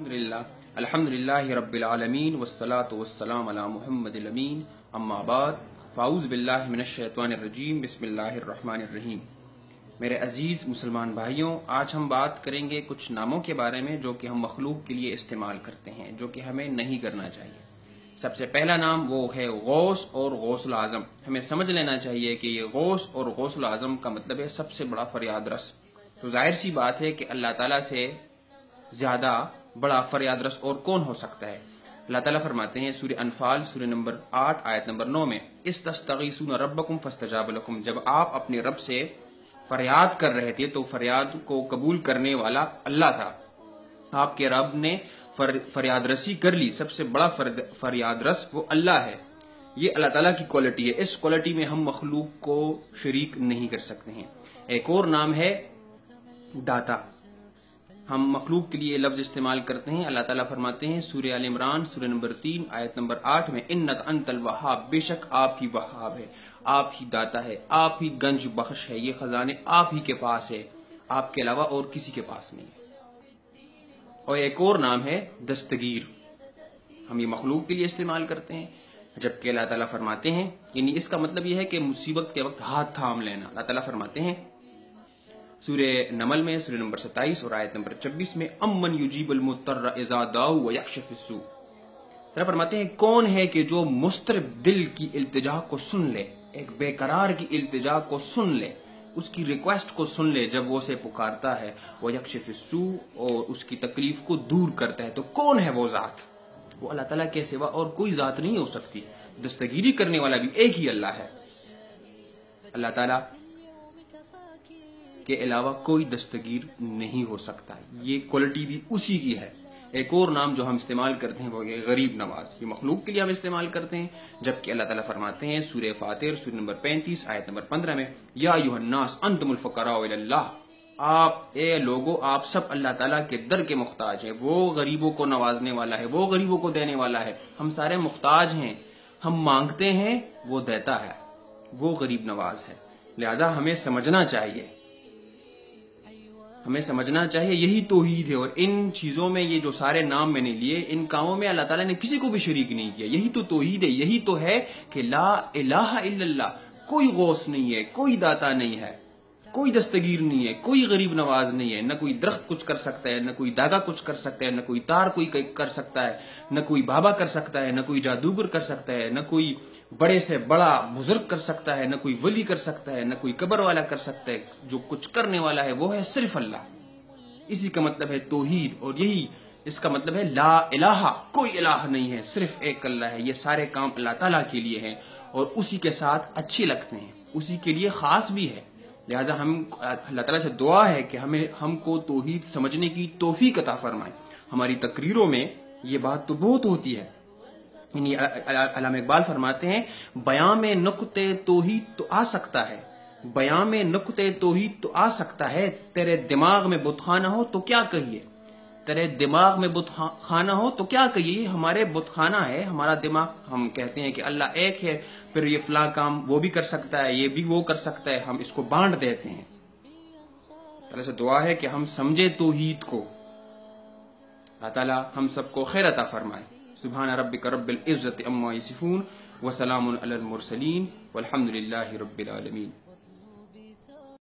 الحمدللہ رب العالمین والصلاة والسلام علی محمد الامین اما بعد فاعوذ باللہ من الشیطان الرجیم بسم اللہ الرحمن الرحیم۔ میرے عزیز مسلمان بھائیوں، آج ہم بات کریں گے کچھ ناموں کے بارے میں جو کہ ہم مخلوق کے لیے استعمال کرتے ہیں، جو کہ ہمیں نہیں کرنا چاہیے۔ سب سے پہلا نام وہ ہے غوث اور غوث العظم۔ ہمیں سمجھ لینا چاہیے کہ یہ غوث اور غوث العظم کا مطلب ہے سب سے بڑا فریاد رس۔ تو ظاہر سی بات ہے کہ اللہ تعالیٰ سے زیادہ بڑا فریاد رس اور کون ہو سکتا ہے۔ اللہ تعالیٰ فرماتے ہیں سورہ انفال سورہ نمبر 8 آیت نمبر 9 میں، استستغیثون ربکم فاستجاب لکم، جب آپ اپنے رب سے فریاد کر رہے تھے تو فریاد کو قبول کرنے والا اللہ تھا۔ آپ کے رب نے فریاد رسی کر لی، سب سے بڑا فریاد رس وہ اللہ ہے۔ یہ اللہ تعالیٰ کی کوالٹی ہے، اس کوالٹی میں ہم مخلوق کو شریک نہیں کر سکتے ہیں۔ ایک اور نام ہے داتا۔ ہم مخلوق کے لیے لفظ استعمال کرتے ہیں۔ اللہ تعالیٰ فرماتے ہیں سورہ آل عمران سورہ نمبر 3 آیت نمبر 8 میں، انک انت الوہاب، بے شک آپ ہی وہاب ہے، آپ ہی داتا ہے، آپ ہی گنج بخش ہے، یہ خزانے آپ ہی کے پاس ہے، آپ کے علاوہ اور کسی کے پاس نہیں ہے۔ اور ایک اور نام ہے دستگیر۔ ہم یہ مخلوق کے لیے استعمال کرتے ہیں، جبکہ اللہ تعالیٰ فرماتے ہیں، یعنی اس کا مطلب یہ ہے کہ مصیبت کے وقت ہاتھ تھام لینا۔ اللہ تعالیٰ فرماتے ہیں سورہ نمل میں سورہ نمبر 27 اور آیت نمبر 26 میں، امن یجیب المضطر اذا دعوا ویکشف السوء۔ اللہ فرماتے ہیں کون ہے کہ جو مضطرب دل کی التجا کو سن لے، ایک بے قرار کی التجا کو سن لے، اس کی ریکویسٹ کو سن لے جب وہ اسے پکارتا ہے، ویکشف السوء، اور اس کی تکلیف کو دور کرتا ہے۔ تو کون ہے وہ ذات؟ وہ اللہ تعالیٰ کے سوا اور کوئی ذات نہیں ہو سکتی۔ دستگیری کرنے والا بھی ایک ہی اللہ ہے۔ اللہ تعالیٰ کے علاوہ کوئی دستگیر نہیں ہو سکتا، یہ کوالٹی بھی اسی کی ہے۔ ایک اور نام جو ہم استعمال کرتے ہیں وہ ہے غریب نواز۔ یہ مخلوق کے لیے ہم استعمال کرتے ہیں، جبکہ اللہ تعالیٰ فرماتے ہیں سورہ فاطر سورہ نمبر 35 آیت نمبر 15 میں، یا ایھا الناس انتم الفقراء الی اللہ، آپ اے لوگو آپ سب اللہ تعالیٰ کے در کے محتاج ہیں۔ وہ غریبوں کو نوازنے والا ہے، وہ غریبوں کو دینے والا ہے۔ ہم سارے محتاج ہیں، ہم مانگتے ہیں وہ دیتا ہے، وہ غریب نواز ہے۔ لہٰذا ہمیں سمجھنا چاہیے، یہی توحید ہے۔ اور ان چیزوں میں یہ جو سارے نام میں نے لیے، ان کاموں میں اللہ تعالیٰ نے کسی کو بھی شریک نہیں کیا۔ یہی تو توحید ہے، یہی تو ہے کہ لا الہ الا اللہ، کوئی غوث نہیں ہے، کوئی داتا نہیں ہے، کوئی دستگیر نہیں ہے، کوئی غریب نواز نہیں ہے۔ نہ کوئی درخت کچھ کر سکتا ہے، نہ کوئی داغا کچھ کر سکتا ہے، نہ کوئی تار کوئی کر سکتا ہے، نہ کوئی بابا کر سکتا ہے، نہ کوئی جادوگر کر سکتا ہے، نہ کوئی بڑے سے بڑا بزرگ کر سکتا ہے، نہ کوئی ولی کر سکتا ہے، نہ کوئی قبر والا کر سکتا ہے۔ جو کچھ کرنے والا ہے وہ ہے صرف اللہ۔ اسی کا مطلب ہے توحید، اور یہی اس کا مطلب ہے لا الہ، کوئی الہ نہیں ہے، صرف ایک اللہ ہے۔ یہ سارے کام اللہ تعالیٰ کے لیے ہیں اور اسی کے ساتھ اچھے لگتے ہیں، اسی کے لیے خاص بھی ہے۔ لہٰذا ہم اللہ تعالیٰ سے دعا ہے کہ ہم کو توحید سمجھنے کی توفیق عطا فرمائے۔ ہماری تقریروں میں یہ بات تو بہت ہوتی ہے، یعنی علامہ اقبال فرماتے ہیں، بیان میں نقطۂ توحید تو آ سکتا ہے، بیان میں نقطۂ توحید تو آ سکتا ہے، تیرے دماغ میں بت خانہ ہو تو کیا کہیے، تیرے دماغ میں بت خانہ ہو تو کیا کہیے۔ ہمارے بت خانہ ہے ہمارا دماغ، ہم کہتے ہیں کہ اللہ ایک ہے، پھر یہ فلاں کام وہ بھی کر سکتا ہے، یہ بھی وہ کر سکتا ہے، ہم اس کو بانٹ دیتے ہیں۔ اللہ سے دعا ہے کہ ہم سمجھے توحید کو۔ اللہ تعالیٰ ہم سب کو خیر عطا فرمائے۔ سبحان ربک رب العزت عما یصفون وسلام علی المرسلین والحمد للہ رب العالمین۔